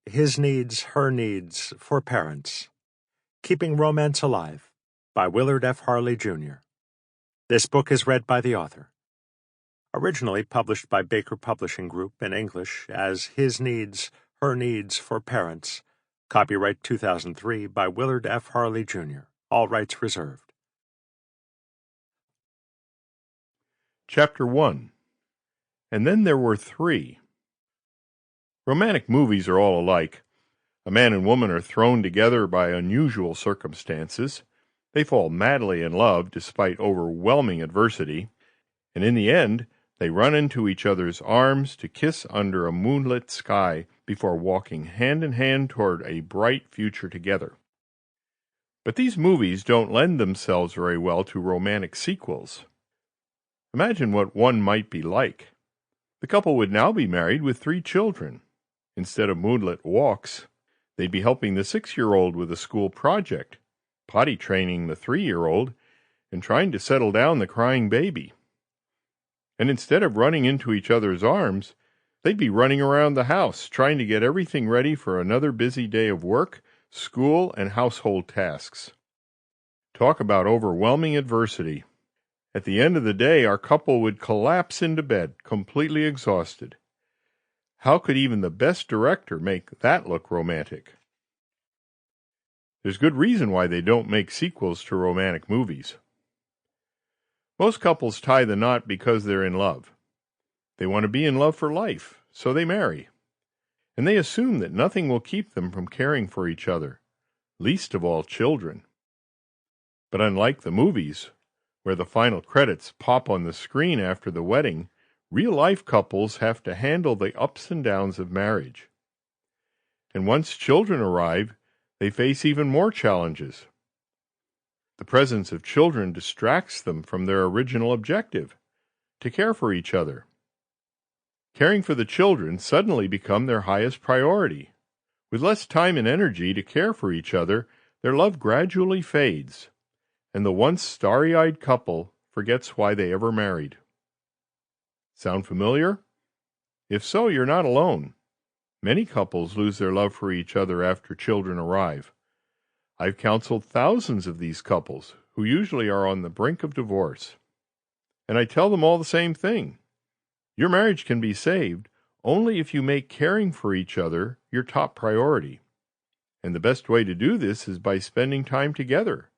His Needs, Her Needs for Parents. Keeping Romance Alive by Willard Harley, Jr. This book is read by the author. Originally published by Baker Publishing Group in English as His Needs, Her Needs for Parents. Copyright 2003 by Willard Harley, Jr. All rights reserved. Chapter 1. And then there were three. Romantic movies are all alike. A man and woman are thrown together by unusual circumstances. They fall madly in love despite overwhelming adversity, and in the end, they run into each other's arms to kiss under a moonlit sky before walking hand in hand toward a bright future together. But these movies don't lend themselves very well to romantic sequels. Imagine what one might be like. The couple would now be married with 3 children. Instead of moonlit walks, they'd be helping the 6-year-old with a school project, potty training the 3-year-old, and trying to settle down the crying baby. And instead of running into each other's arms, they'd be running around the house, trying to get everything ready for another busy day of work, school, and household tasks. Talk about overwhelming adversity. At the end of the day, our couple would collapse into bed, completely exhausted. How could even the best director make that look romantic? There's good reason why they don't make sequels to romantic movies. Most couples tie the knot because they're in love. They want to be in love for life, so they marry. And they assume that nothing will keep them from caring for each other, least of all children. But unlike the movies, where the final credits pop on the screen after the wedding, real-life couples have to handle the ups and downs of marriage. And once children arrive, they face even more challenges. The presence of children distracts them from their original objective, to care for each other. Caring for the children suddenly become their highest priority. With less time and energy to care for each other, their love gradually fades, and the once starry-eyed couple forgets why they ever married. Sound familiar? If so, you're not alone. Many couples lose their love for each other after children arrive. I've counseled thousands of these couples, who usually are on the brink of divorce. And I tell them all the same thing. Your marriage can be saved only if you make caring for each other your top priority. And the best way to do this is by spending time together,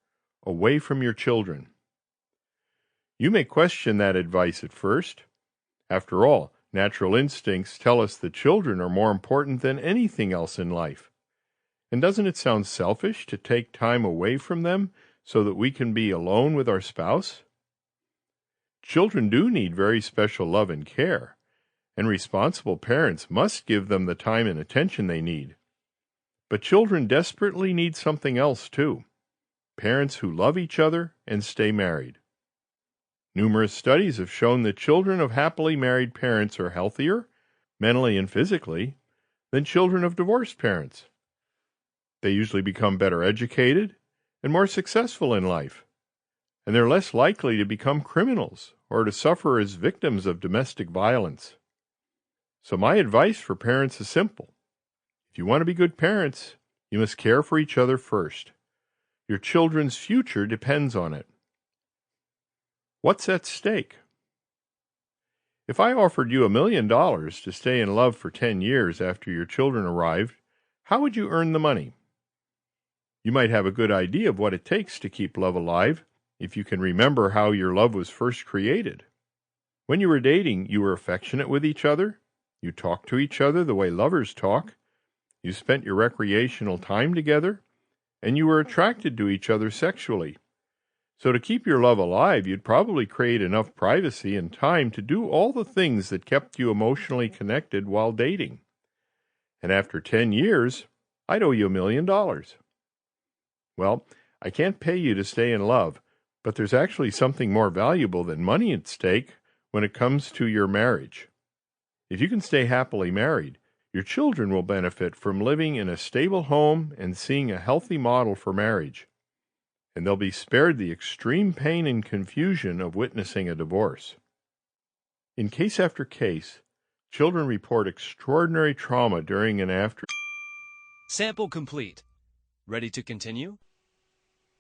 away from your children. You may question that advice at first. After all, natural instincts tell us that children are more important than anything else in life. And doesn't it sound selfish to take time away from them so that we can be alone with our spouse? Children do need very special love and care, and responsible parents must give them the time and attention they need. But children desperately need something else too: parents who love each other and stay married. Numerous studies have shown that children of happily married parents are healthier, mentally and physically, than children of divorced parents. They usually become better educated and more successful in life, and they're less likely to become criminals or to suffer as victims of domestic violence. So my advice for parents is simple. If you want to be good parents, you must care for each other first. Your children's future depends on it. What's at stake? If I offered you $1 million to stay in love for 10 years after your children arrived, how would you earn the money? You might have a good idea of what it takes to keep love alive if you can remember how your love was first created. When you were dating, you were affectionate with each other, you talked to each other the way lovers talk, you spent your recreational time together, and you were attracted to each other sexually. So to keep your love alive, you'd probably create enough privacy and time to do all the things that kept you emotionally connected while dating. And after 10 years, I'd owe you $1 million. Well, I can't pay you to stay in love, but there's actually something more valuable than money at stake when it comes to your marriage. If you can stay happily married, your children will benefit from living in a stable home and seeing a healthy model for marriage. And they'll be spared the extreme pain and confusion of witnessing a divorce. In case after case, children report extraordinary trauma during and after Sample complete. Ready to continue?